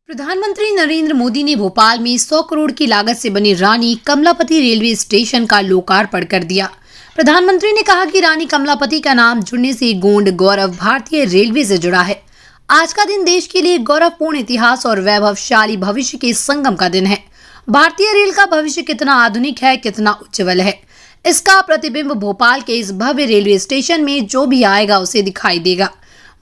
प्रधानमंत्री नरेंद्र मोदी ने भोपाल में 100 करोड़ की लागत से बनी रानी कमलापति रेलवे स्टेशन का लोकार्पण कर दिया। प्रधानमंत्री ने कहा कि रानी कमलापति का नाम जुड़ने से गोंड गौरव भारतीय रेलवे से जुड़ा है। आज का दिन देश के लिए गौरवपूर्ण इतिहास और वैभवशाली भविष्य के संगम का दिन है। भारतीय रेल का भविष्य कितना आधुनिक है, कितना उज्जवल है, इसका प्रतिबिंब भोपाल के इस भव्य रेलवे स्टेशन में जो भी आएगा उसे दिखाई देगा।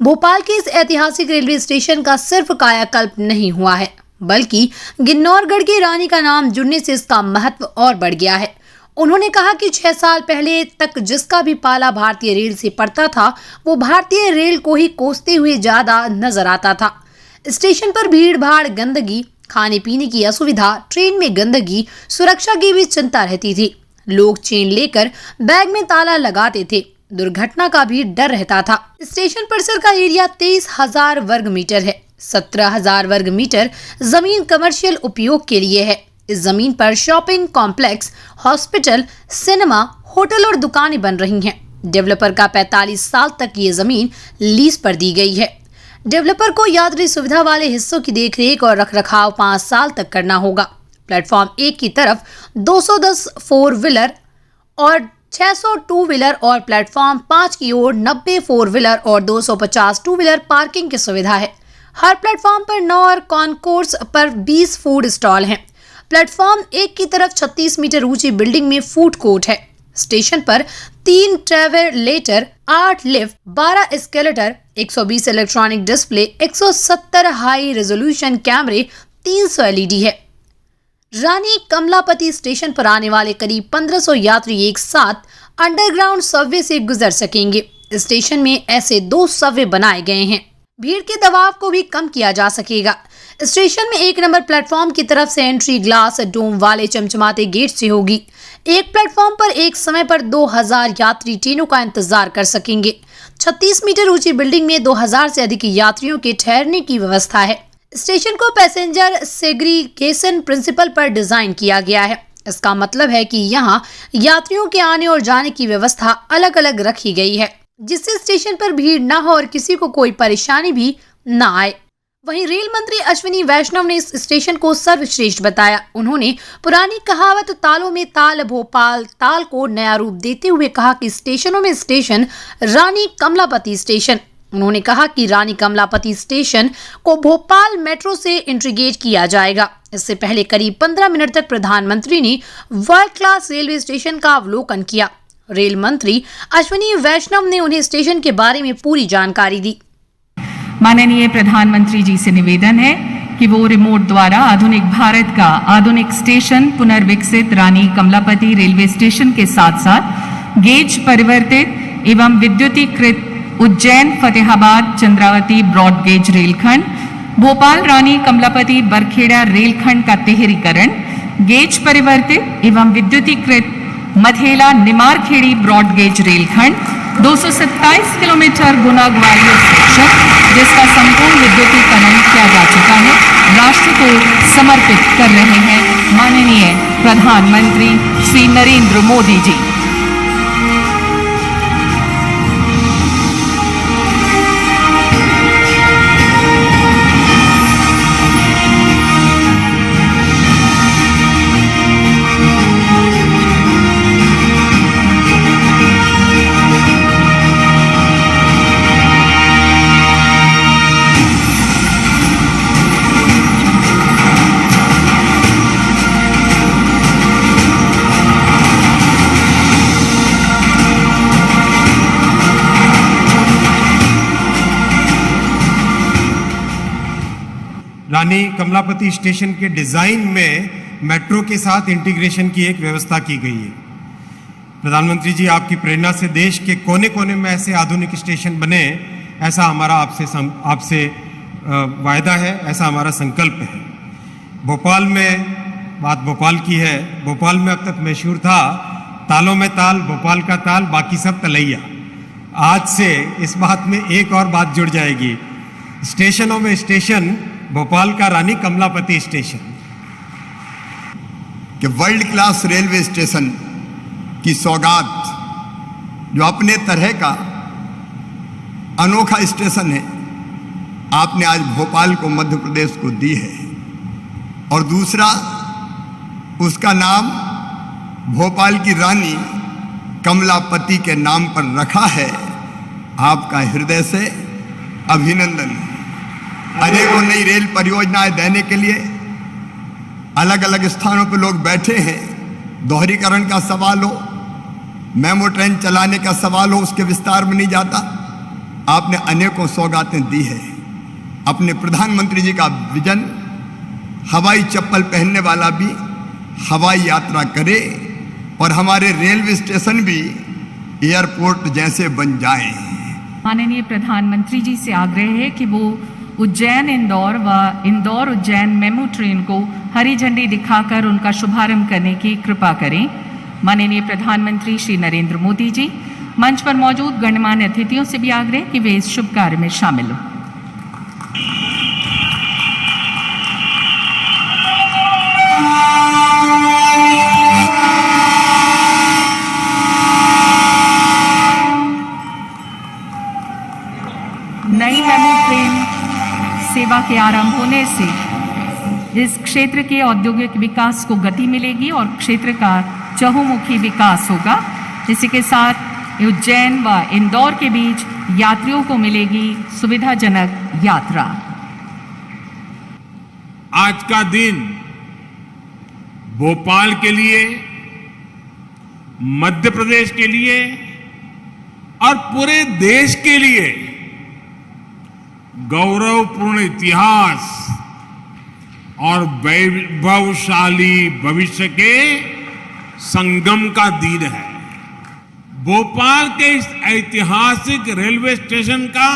भोपाल के इस ऐतिहासिक रेलवे स्टेशन का सिर्फ कायाकल्प नहीं हुआ है, बल्कि गिन्नौरगढ़ की रानी का नाम जुड़ने से इसका महत्व और बढ़ गया है। उन्होंने कहा कि 6 साल पहले तक जिसका भी पाला भारतीय रेल से पड़ता था, वो भारतीय रेल को ही कोसते हुए ज्यादा नजर आता था। स्टेशन पर भीड़ भाड़, गंदगी, खाने पीने की असुविधा, ट्रेन में गंदगी, सुरक्षा की भी चिंता रहती थी। लोग चेन लेकर बैग में ताला लगाते थे, दुर्घटना का भी डर रहता था। स्टेशन परिसर का एरिया 23,000 वर्ग मीटर है। 17,000 वर्ग मीटर जमीन कमर्शियल उपयोग के लिए है। इस जमीन पर shopping complex, hospital, cinema, hotel और दुकानें बन रही हैं। डेवलपर का 45 साल तक ये जमीन लीज पर दी गई है। डेवलपर को यात्री सुविधा वाले हिस्सों की देखरेख और रखरखाव 5 साल तक करना होगा। प्लेटफॉर्म 1 की तरफ 210 4 व्हीलर और 600 टू व्हीलर और प्लेटफॉर्म 5 की ओर 90 4 व्हीलर और 250 टू व्हीलर पार्किंग की सुविधा है। हर प्लेटफॉर्म पर 9 और कॉन्कोर्स पर 20 फूड स्टॉल हैं। प्लेटफॉर्म 1 की तरफ 36 मीटर ऊंची बिल्डिंग में फूड कोर्ट है। स्टेशन पर 3 travelator, 8 lift, 12 escalator, 120 electronic display, 170 high resolution कैमरे, 300 एलईडी है। रानी कमलापति स्टेशन पर आने वाले करीब 1500 यात्री एक साथ अंडरग्राउंड सबवे से गुजर सकेंगे। स्टेशन में ऐसे 2 सबवे बनाए गए हैं। भीड़ के दबाव को भी कम किया जा सकेगा। स्टेशन में 1 नंबर प्लेटफॉर्म की तरफ से एंट्री ग्लास डोम वाले चमचमाते गेट से होगी। एक प्लेटफॉर्म पर एक समय पर 2000 यात्री ट्रेनों का इंतजार कर सकेंगे। 36 मीटर ऊंची बिल्डिंग में 2000 से अधिक यात्रियों के ठहरने की व्यवस्था है। स्टेशन को पैसेंजर सेग्रीगेशन प्रिंसिपल पर डिजाइन किया गया है। इसका मतलब है कि यहाँ यात्रियों के आने और जाने की व्यवस्था अलग अलग रखी गई है, जिससे स्टेशन पर भीड़ न हो और किसी को कोई परेशानी भी न आए। वहीं रेल मंत्री अश्विनी वैष्णव ने इस स्टेशन को सर्वश्रेष्ठ बताया। उन्होंने पुरानी कहावत तालों में ताल भोपाल ताल को नया रूप देते हुए कहा कि स्टेशनों में स्टेशन रानी कमलापति स्टेशन। उन्होंने कहा कि रानी कमलापति स्टेशन को भोपाल मेट्रो से इंटीग्रेट किया जाएगा। इससे पहले करीब 15 मिनट तक प्रधानमंत्री ने वर्ल्ड क्लास रेलवे स्टेशन का अवलोकन किया। रेल मंत्री अश्विनी वैष्णव ने उन्हें स्टेशन के बारे में पूरी जानकारी दी। माननीय प्रधानमंत्री जी से निवेदन है कि वो रिमोट द्वारा आधुनिक भारत का आधुनिक स्टेशन पुनर्विकसित रानी कमलापति रेलवे स्टेशन के साथ साथ गेज परिवर्तित एवं विद्युतीकृत उज्जैन फतेहाबाद चंद्रावती ब्रॉड गेज रेलखंड, भोपाल रानी कमलापति बरखेड़ा रेलखंड का तिहरीकरण, गेज परिवर्तित एवं विद्युतीकृत मथेला निमारखेड़ी ब्रॉड गेज रेलखंड, 227 किलोमीटर गुना ग्वालियर सेक्शन, जिसका संपूर्ण विद्युतीकरण किया जा चुका है, राष्ट्र को समर्पित कर रहे हैं माननीय प्रधानमंत्री श्री नरेंद्र मोदी जी। रानी कमलापति स्टेशन के डिज़ाइन में मेट्रो के साथ इंटीग्रेशन की एक व्यवस्था की गई है। प्रधानमंत्री जी, आपकी प्रेरणा से देश के कोने कोने में ऐसे आधुनिक स्टेशन बने, ऐसा हमारा आपसे वायदा है, ऐसा हमारा संकल्प है। भोपाल में बात भोपाल की है। भोपाल में अब तक मशहूर था तालों में ताल, भोपाल का ताल, बाकी सब तलैया। आज से इस बात में एक और बात जुड़ जाएगी, स्टेशनों में स्टेशन, भोपाल का रानी कमलापति स्टेशन। कि वर्ल्ड क्लास रेलवे स्टेशन की सौगात जो अपने तरह का अनोखा स्टेशन है, आपने आज भोपाल को मध्य प्रदेश को दी है, और दूसरा उसका नाम भोपाल की रानी कमलापति के नाम पर रखा है। आपका हृदय से अभिनंदन। अनेकों नई रेल परियोजनाएं देने के लिए अलग अलग स्थानों पर लोग बैठे हैं। दोहरीकरण का सवाल हो, मेमो ट्रेन चलाने का सवाल हो, उसके विस्तार में नहीं जाता। आपने अनेकों सौगातें दी है। अपने प्रधानमंत्री जी का विजन, हवाई चप्पल पहनने वाला भी हवाई यात्रा करे और हमारे रेलवे स्टेशन भी एयरपोर्ट जैसे बन जाएं। माननीय प्रधानमंत्री जी से आग्रह है कि वो उज्जैन इंदौर व इंदौर उज्जैन मेमू ट्रेन को हरी झंडी दिखाकर उनका शुभारंभ करने की कृपा करें। माननीय प्रधानमंत्री श्री नरेंद्र मोदी जी, मंच पर मौजूद गणमान्य अतिथियों से भी आग्रह कि वे इस शुभ कार्य में शामिल हों। नई मेमू ट्रेन सेवा के आरंभ होने से इस क्षेत्र के औद्योगिक विकास को गति मिलेगी और क्षेत्र का चहुमुखी विकास होगा। इसी के साथ उज्जैन व इंदौर के बीच यात्रियों को मिलेगी सुविधाजनक यात्रा। आज का दिन भोपाल के लिए, मध्य प्रदेश के लिए और पूरे देश के लिए गौरवपूर्ण इतिहास और वैभवशाली भविष्य के संगम का दिन है। भोपाल के इस ऐतिहासिक रेलवे स्टेशन का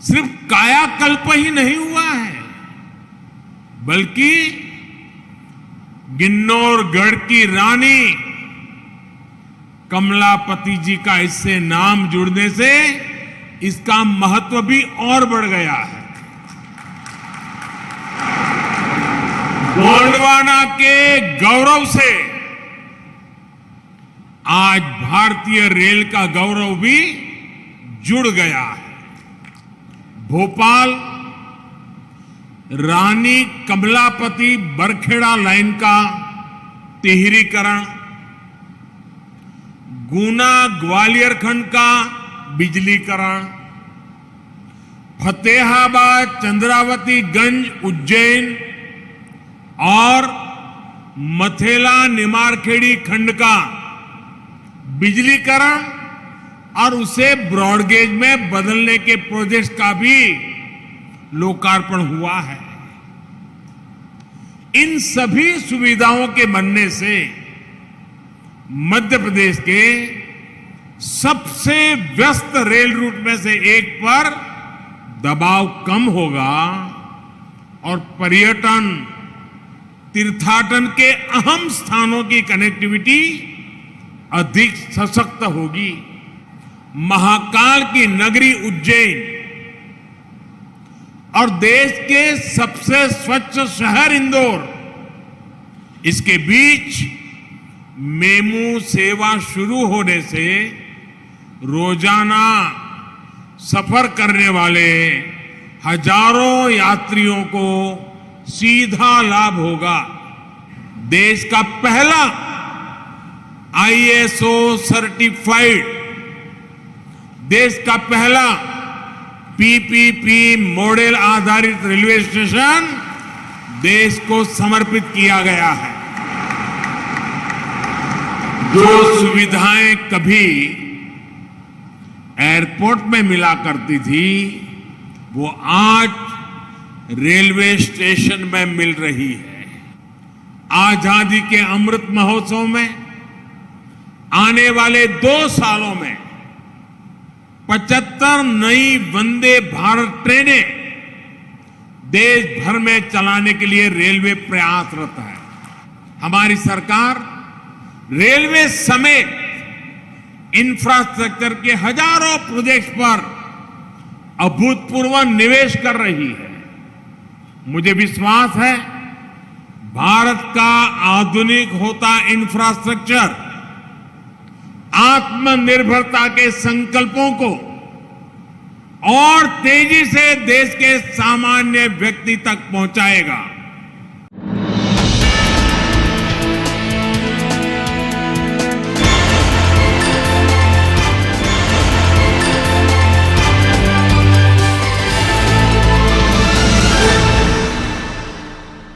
सिर्फ कायाकल्प ही नहीं हुआ है, बल्कि किन्नौरगढ़ की रानी कमलापति जी का इससे नाम जुड़ने से इसका महत्व भी और बढ़ गया है। गोंडवाना के गौरव से आज भारतीय रेल का गौरव भी जुड़ गया है। भोपाल रानी कमलापति बरखेड़ा लाइन का तिहरीकरण, गुना ग्वालियर खंड का बिजलीकरण, फतेहाबाद चंद्रावती गंज उज्जैन और मथेला निमारखेड़ी खंड का बिजलीकरण और उसे ब्रॉडगेज में बदलने के प्रोजेक्ट का भी लोकार्पण हुआ है। इन सभी सुविधाओं के बनने से मध्य प्रदेश के सबसे व्यस्त रेल रूट में से एक पर दबाव कम होगा और पर्यटन, तीर्थाटन के अहम स्थानों की कनेक्टिविटी अधिक सशक्त होगी। महाकाल की नगरी उज्जैन और देश के सबसे स्वच्छ शहर इंदौर, इसके बीच मेमू सेवा शुरू होने से रोजाना सफर करने वाले हजारों यात्रियों को सीधा लाभ होगा। देश का पहला ISO सर्टिफाइड, देश का पहला PPP मॉडल आधारित रेलवे स्टेशन देश को समर्पित किया गया है। जो सुविधाएं कभी एयरपोर्ट में मिला करती थी, वो आज रेलवे स्टेशन में मिल रही है। आजादी के अमृत महोत्सव में आने वाले 2 सालों में 75 नई वंदे भारत ट्रेनें देश भर में चलाने के लिए रेलवे प्रयासरत है। हमारी सरकार रेलवे समेत इंफ्रास्ट्रक्चर के हजारों प्रोजेक्ट्स पर अभूतपूर्व निवेश कर रही है। मुझे विश्वास है भारत का आधुनिक होता इंफ्रास्ट्रक्चर आत्मनिर्भरता के संकल्पों को और तेजी से देश के सामान्य व्यक्ति तक पहुंचाएगा।